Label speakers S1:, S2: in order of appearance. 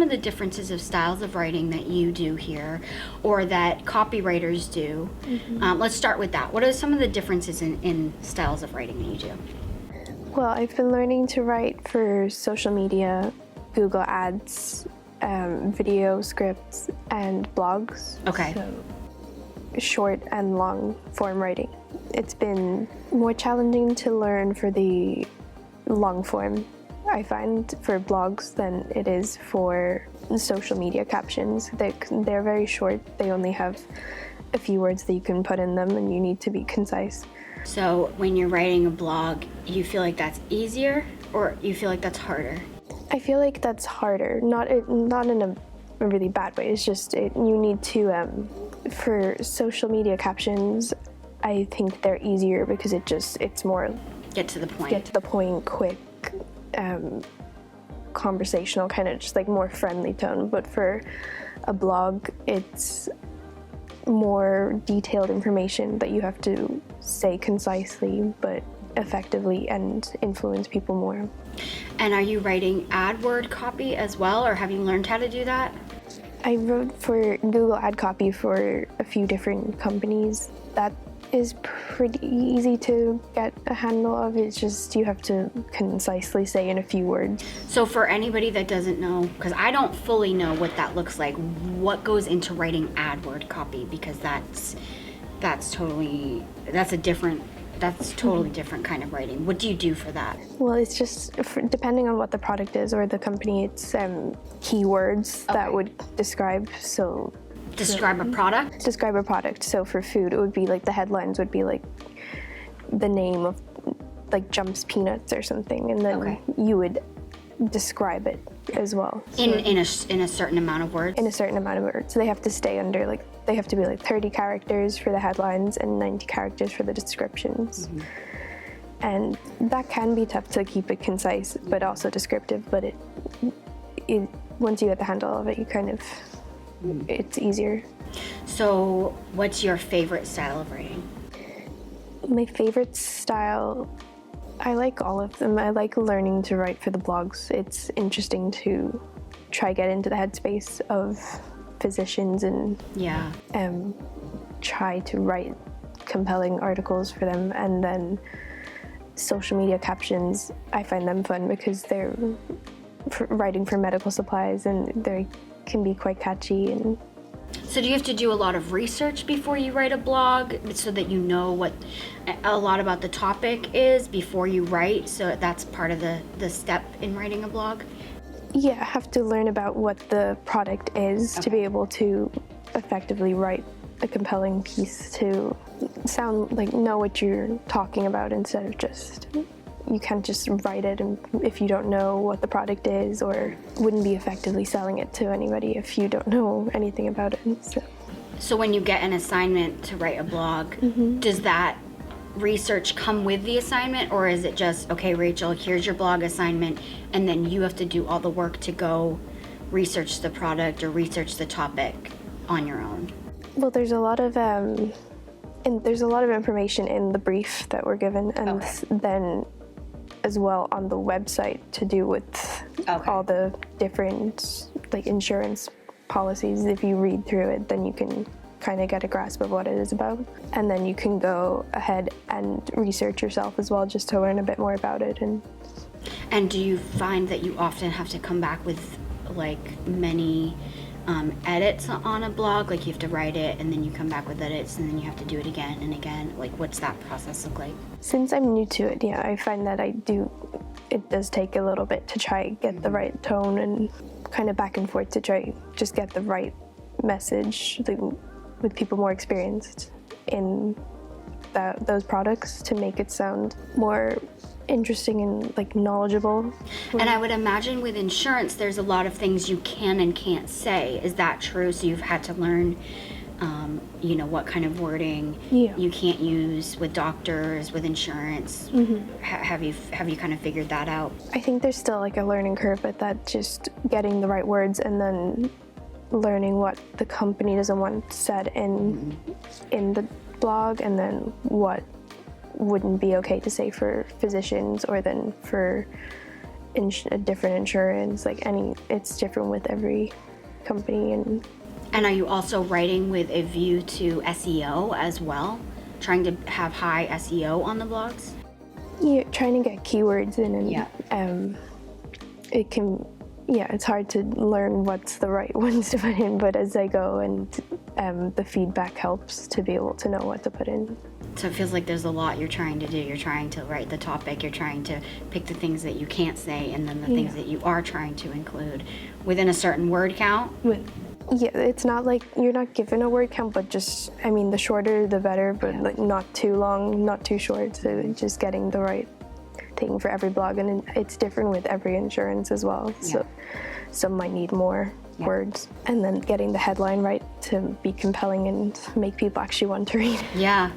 S1: of the differences of styles of writing that you do here or that copywriters do? Let's start with that. What are some of the differences in styles of writing that you do?
S2: Well, I've been learning to write for social media, Google Ads, video scripts, and blogs.
S1: Okay.
S2: So short and long form writing. It's been more challenging to learn for the long form, I find, for blogs than it is for social media captions. They're very short. They only have a few words that you can put in them, and you need to be concise.
S1: So when you're writing a blog, you feel like that's easier or you feel like that's harder?
S2: I feel like that's harder, not in a really bad way. It's just you need to, for social media captions, I think they're easier because it's more
S1: Get to the point,
S2: quick, conversational, kind of just like more friendly tone. But for a blog, it's more detailed information that you have to say concisely but effectively and influence people more.
S1: And are you writing AdWord copy as well, or have you learned how to do that?
S2: I wrote for Google Ad Copy for a few different companies. That is pretty easy to get a handle of. It's just you have to concisely say in a few words.
S1: So for anybody that doesn't know, because I don't fully know what that looks like, what goes into writing AdWord copy? Because that's totally different kind of writing. What do you do for that?
S2: Well, it's just depending on what the product is or the company, it's keywords that would describe. So
S1: Describe a product?
S2: Describe a product. So for food, it would be like the headlines would be like the name of like Jumps Peanuts or something, and then you would describe it as well. So
S1: In a certain amount of words?
S2: In a certain amount of words. So they have to stay under they have to be like 30 characters for the headlines and 90 characters for the descriptions. And that can be tough to keep it concise, but also descriptive. But it once you get the handle of it, you kind of, it's easier.
S1: So what's your favorite style of writing?
S2: My favorite style, I like all of them. I like learning to write for the blogs. It's interesting to try get into the headspace of physicians and try to write compelling articles for them. And then social media captions, I find them fun because they're writing for medical supplies and they can be quite catchy. And
S1: so do you have to do a lot of research before you write a blog so that you know what a lot about the topic is before you write? So that's part of the step in writing a blog?
S2: Yeah, I have to learn about what the product is to be able to effectively write a compelling piece, to sound like know what you're talking about instead of just, you can't just write it and if you don't know what the product is, or wouldn't be effectively selling it to anybody if you don't know anything about it.
S1: So when you get an assignment to write a blog, does that research come with the assignment, or is it just, okay, Rachel, here's your blog assignment, and then you have to do all the work to go research the product or research the topic on your own?
S2: Well, there's a lot of information in the brief that we're given, and then as well on the website to do with all the different like insurance policies. If you read through it, then you can kind of get a grasp of what it is about, and then you can go ahead and research yourself as well just to learn a bit more about it. And
S1: do you find that you often have to come back with like many edits on a blog? Like you have to write it and then you come back with edits and then you have to do it again and again? Like what's that process look like?
S2: Since I'm new to it, I find that it does take a little bit to try get the right tone and kind of back and forth to try just get the right message with people more experienced in those products to make it sound more interesting and like knowledgeable.
S1: And I would imagine with insurance there's a lot of things you can and can't say. Is that true? So you've had to learn what kind of wording you can't use with doctors, with insurance. Have you kind of figured that out? I
S2: think there's still like a learning curve, but that just getting the right words and then learning what the company doesn't want said in the blog, and then what wouldn't be okay to say for physicians or then for a different insurance, like it's different with every company. And
S1: are you also writing with a view to SEO as well? Trying to have high SEO on the blogs?
S2: Yeah, trying to get keywords in, and it can, it's hard to learn what's the right ones to put in, but as I go, and the feedback helps to be able to know what to put in.
S1: So it feels like there's a lot you're trying to do. You're trying to write the topic, you're trying to pick the things that you can't say, and then the things that you are trying to include within a certain word count.
S2: It's not like you're not given a word count, but just, I mean, the shorter the better, but like not too long, not too short, so just getting the right thing for every blog. And it's different with every insurance as well, so some might need more words, and then getting the headline right to be compelling and make people actually want to read.
S1: Yeah.